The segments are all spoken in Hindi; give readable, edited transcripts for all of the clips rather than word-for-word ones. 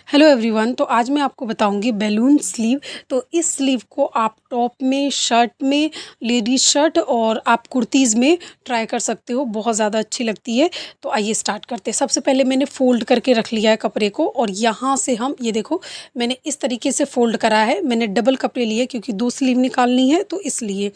Hello everyone. तो आज मैं आपको बताऊंगी बैलून स्लीव। तो इस स्लीव को आप टॉप में, शर्ट में, लेडीज शर्ट और आप कुर्तीज़ में ट्राई कर सकते हो, बहुत ज़्यादा अच्छी लगती है। तो आइए स्टार्ट करते हैं। सबसे पहले मैंने फ़ोल्ड करके रख लिया है कपड़े को और यहाँ से हम ये देखो मैंने इस तरीके से फ़ोल्ड करा है। मैंने डबल कपड़े लिए क्योंकि 2 स्लीव निकालनी है, तो इसलिए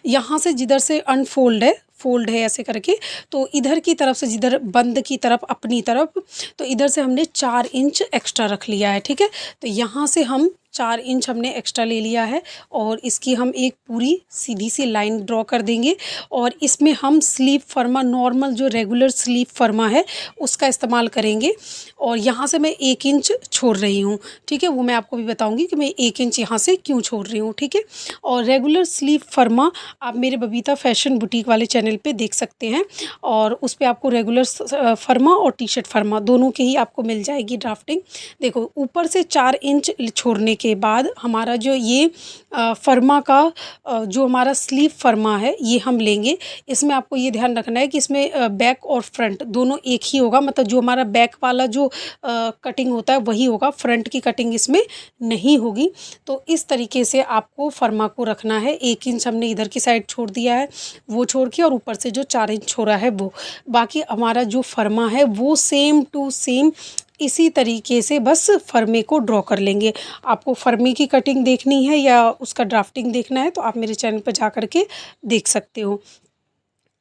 यहाँ से जिधर से अनफोल्ड है, फ़ोल्ड है ऐसे करके, तो इधर की तरफ से जिधर बंद की तरफ अपनी तरफ, तो इधर से हमने 4 इंच एक्स्ट्रा रख लिया है। ठीक है, तो यहाँ से हम 4 इंच हमने एक्स्ट्रा ले लिया है और इसकी हम एक पूरी सीधी सी लाइन ड्रॉ कर देंगे और इसमें हम स्लीव फर्मा, नॉर्मल जो रेगुलर स्लीव फर्मा है उसका इस्तेमाल करेंगे। और यहाँ से मैं 1 इंच छोड़ रही हूँ। ठीक है, वो मैं आपको भी बताऊँगी कि मैं 1 इंच यहाँ से क्यों छोड़ रही हूँ। ठीक है, और रेगुलर स्लीव फर्मा आप मेरे बबीता फैशन बुटीक वाले चैनल पे देख सकते हैं और उस पे आपको रेगुलर फर्मा और टी शर्ट फर्मा दोनों के ही आपको मिल जाएगी ड्राफ्टिंग। देखो, ऊपर से 4 इंच छोड़ने के बाद हमारा जो ये फर्मा का जो हमारा स्लीव फर्मा है ये हम लेंगे। इसमें आपको ये ध्यान रखना है कि इसमें बैक और फ्रंट दोनों एक ही होगा, मतलब जो हमारा बैक वाला जो कटिंग होता है वही होगा, फ्रंट की कटिंग इसमें नहीं होगी। तो इस तरीके से आपको फर्मा को रखना है। 1 इंच हमने इधर की साइड छोड़ दिया है, वो छोड़ के, और ऊपर से जो 4 इंच छोड़ा है वो, बाकी हमारा जो फर्मा है वो सेम टू सेम इसी तरीके से बस फर्मे को ड्रॉ कर लेंगे। आपको फर्मे की कटिंग देखनी है या उसका ड्राफ्टिंग देखना है तो आप मेरे चैनल पर जा कर के देख सकते हो।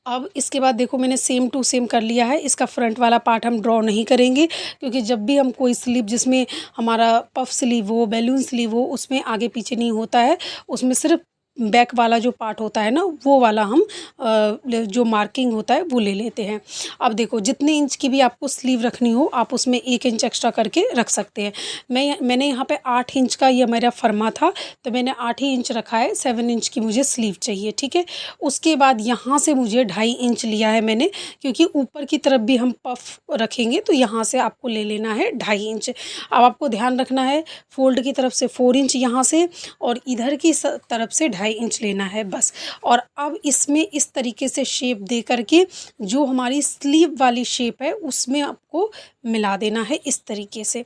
अब इसके बाद देखो मैंने सेम टू सेम कर लिया है। इसका फ्रंट वाला पार्ट हम ड्रॉ नहीं करेंगे क्योंकि जब भी हम कोई स्लीव जिसमें हमारा पफ स्लीव हो, बैलून स्लीव हो, उसमें आगे पीछे नहीं होता है, उसमें सिर्फ बैक वाला जो पार्ट होता है ना वो वाला हम जो मार्किंग होता है वो ले लेते हैं। अब देखो, जितने इंच की भी आपको स्लीव रखनी हो आप उसमें 1 इंच एक्स्ट्रा करके रख सकते हैं। मैंने यहाँ पे 8 इंच का ये मेरा फर्मा था तो मैंने 8 ही इंच रखा है। 7 इंच की मुझे स्लीव चाहिए। ठीक है, उसके बाद यहाँ से मुझे 2.5 इंच लिया है मैंने, क्योंकि ऊपर की तरफ भी हम पफ रखेंगे तो यहाँ से आपको ले लेना है 2.5 इंच। अब आपको ध्यान रखना है, फोल्ड की तरफ से 4 इंच यहाँ से और इधर की तरफ से 2.5 इंच लेना है बस। और अब इसमें इस तरीके से शेप दे करके जो हमारी स्लीव वाली शेप है उसमें आपको मिला देना है इस तरीके से।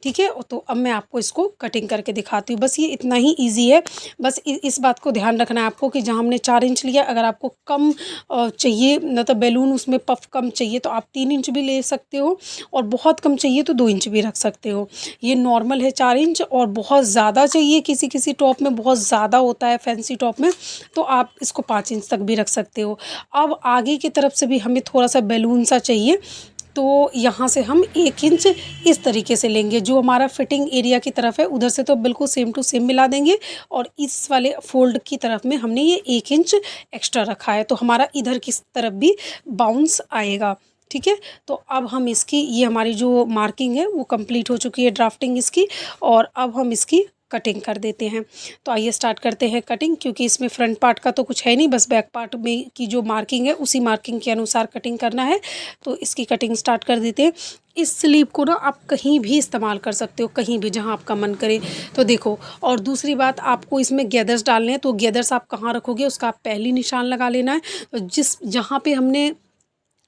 ठीक है, तो अब मैं आपको इसको कटिंग करके दिखाती हूँ। बस ये इतना ही इजी है। बस इस बात को ध्यान रखना है आपको कि जहाँ हमने 4 इंच लिया, अगर आपको कम चाहिए, मतलब बैलून उसमें पफ कम चाहिए तो आप 3 इंच भी ले सकते हो और बहुत कम चाहिए तो 2 इंच भी रख सकते हो। ये नॉर्मल है 4 इंच, और बहुत ज़्यादा चाहिए किसी किसी टॉप में बहुत ज़्यादा होता है फैंसी टॉप में, तो आप इसको 5 इंच तक भी रख सकते हो। अब आगे की तरफ से भी हमें थोड़ा सा बैलून सा चाहिए, तो यहाँ से हम 1 इंच इस तरीके से लेंगे। जो हमारा फिटिंग एरिया की तरफ है उधर से तो बिल्कुल सेम टू सेम मिला देंगे और इस वाले फोल्ड की तरफ में हमने ये 1 इंच एक्स्ट्रा रखा है तो हमारा इधर की तरफ भी बाउंस आएगा। ठीक है, तो अब हम इसकी, ये हमारी जो मार्किंग है वो कंप्लीट हो चुकी है ड्राफ्टिंग इसकी, और अब हम इसकी कटिंग कर देते हैं। तो आइए स्टार्ट करते हैं कटिंग, क्योंकि इसमें फ्रंट पार्ट का तो कुछ है नहीं, बस बैक पार्ट में की जो मार्किंग है उसी मार्किंग के अनुसार कटिंग करना है। तो इसकी कटिंग स्टार्ट कर देते हैं। इस स्लीव को ना आप कहीं भी इस्तेमाल कर सकते हो, कहीं भी जहां आपका मन करे। तो देखो, और दूसरी बात, आपको इसमें गैदर्स डालने हैं तो गैदर्स आप कहाँ रखोगे उसका आप पहले निशान लगा लेना है। तो जहाँ पे हमने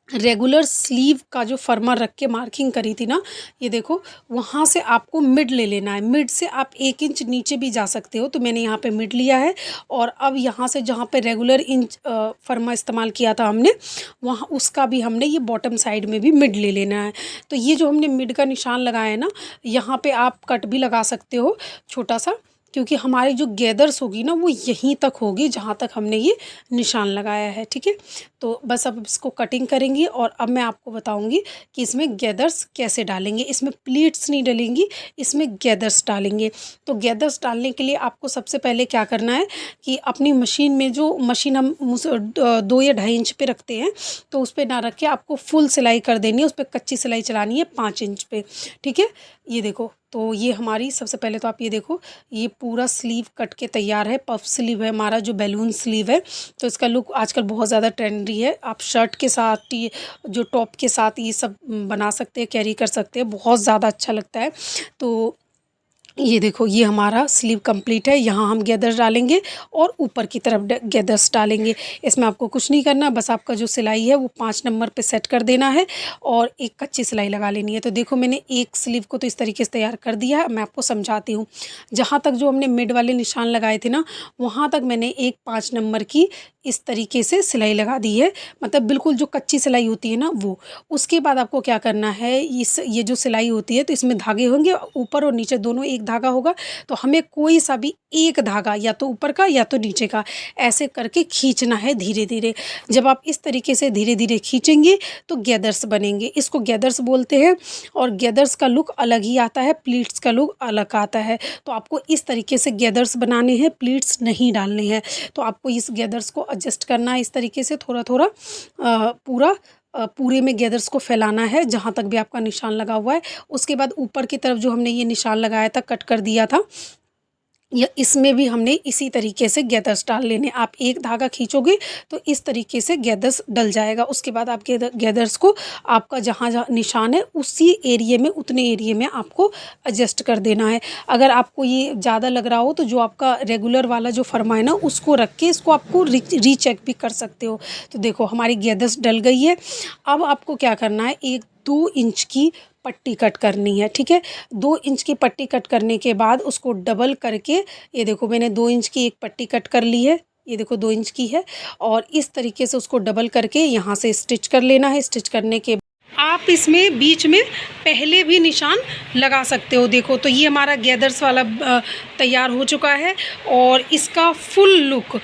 रेगुलर स्लीव का जो फर्मा रख के मार्किंग करी थी ना, ये देखो, वहाँ से आपको मिड ले लेना है। मिड से आप 1 इंच नीचे भी जा सकते हो, तो मैंने यहाँ पे मिड लिया है। और अब यहाँ से जहाँ पे रेगुलर इंच फर्मा इस्तेमाल किया था हमने, वहाँ उसका भी हमने ये बॉटम साइड में भी मिड ले लेना है। तो ये जो हमने मिड का निशान लगाया है ना, यहाँ पे आप कट भी लगा सकते हो छोटा सा, क्योंकि हमारी जो गैदर्स होगी ना वो यहीं तक होगी जहाँ तक हमने ये निशान लगाया है। ठीक है, तो बस अब इसको कटिंग करेंगी और अब मैं आपको बताऊंगी कि इसमें गैदर्स कैसे डालेंगे। इसमें प्लीट्स नहीं डालेंगी, इसमें गैदर्स डालेंगे। तो गैदर्स डालने के लिए आपको सबसे पहले क्या करना है कि अपनी मशीन में, जो मशीन हम 2 या 2.5 इंच पे रखते हैं, तो उस पर ना रख के आपको फुल सिलाई कर देनी है, उस पर कच्ची सिलाई चलानी है 5 इंच पे। ठीक है, ये देखो, तो ये हमारी, सबसे पहले तो आप ये देखो, ये पूरा स्लीव कट के तैयार है। पफ स्लीव है हमारा, जो बैलून स्लीव है। तो इसका लुक आजकल बहुत ज़्यादा ट्रेंडी है। आप शर्ट के साथ, ये जो टॉप के साथ ये सब बना सकते हैं, कैरी कर सकते हैं, बहुत ज़्यादा अच्छा लगता है। तो ये देखो, ये हमारा स्लीव कंप्लीट है। यहाँ हम गैदर्स डालेंगे और ऊपर की तरफ गैदर्स डालेंगे। इसमें आपको कुछ नहीं करना, बस आपका जो सिलाई है वो 5 नंबर पे सेट कर देना है और एक कच्ची सिलाई लगा लेनी है। तो देखो, मैंने एक स्लीव को तो इस तरीके से तैयार कर दिया है। मैं आपको समझाती हूँ। जहाँ तक जो हमने मिड वाले निशान लगाए थे ना, वहाँ तक मैंने एक 5 नंबर की इस तरीके से सिलाई लगा दी है, मतलब बिल्कुल जो कच्ची सिलाई होती है ना वो। उसके बाद आपको क्या करना है, ये जो सिलाई होती है तो इसमें धागे होंगे, ऊपर और नीचे दोनों एक धागा होगा। तो हमें कोई सा भी एक धागा, या तो ऊपर का या तो नीचे का, ऐसे करके खींचना है धीरे धीरे। जब आप इस तरीके से धीरे धीरे खींचेंगे तो गैदर्स बनेंगे। इसको गैदर्स बोलते हैं और गैदर्स का लुक अलग ही आता है, प्लीट्स का लुक अलग आता है। तो आपको इस तरीके से गैदर्स बनाने हैं, प्लीट्स नहीं डालने हैं। तो आपको इस गैदर्स को एडजस्ट करना है इस तरीके से, थोड़ा थोड़ा पूरे में गैदर्स को फैलाना है जहाँ तक भी आपका निशान लगा हुआ है। उसके बाद ऊपर की तरफ जो हमने ये निशान लगाया था, कट कर दिया था, या इसमें भी हमने इसी तरीके से गैदर्स डाल लेने। आप एक धागा खींचोगे तो इस तरीके से गैदर्स डल जाएगा। उसके बाद आप गैदर्स को आपका जहाँ जहाँ निशान है उसी एरिए में, उतने एरिए में आपको एडजस्ट कर देना है। अगर आपको ये ज़्यादा लग रहा हो तो जो आपका रेगुलर वाला जो फर्मा है ना, उसको रख के इसको आपको रीचेक भी कर सकते हो। तो देखो, हमारी गैदर्स डल गई है। अब आपको क्या करना है, 1-2 इंच की पट्टी कट करनी है, ठीक है। 2 इंच की पट्टी कट करने के बाद उसको डबल करके, ये देखो मैंने 2 इंच की एक पट्टी कट कर ली है, ये देखो 2 इंच की है, और इस तरीके से उसको डबल करके यहाँ से स्टिच कर लेना है। स्टिच करने के आप इसमें बीच में पहले भी निशान लगा सकते हो। देखो, तो ये हमारा गैदर्स वाला तैयार हो चुका है और इसका फुल लुक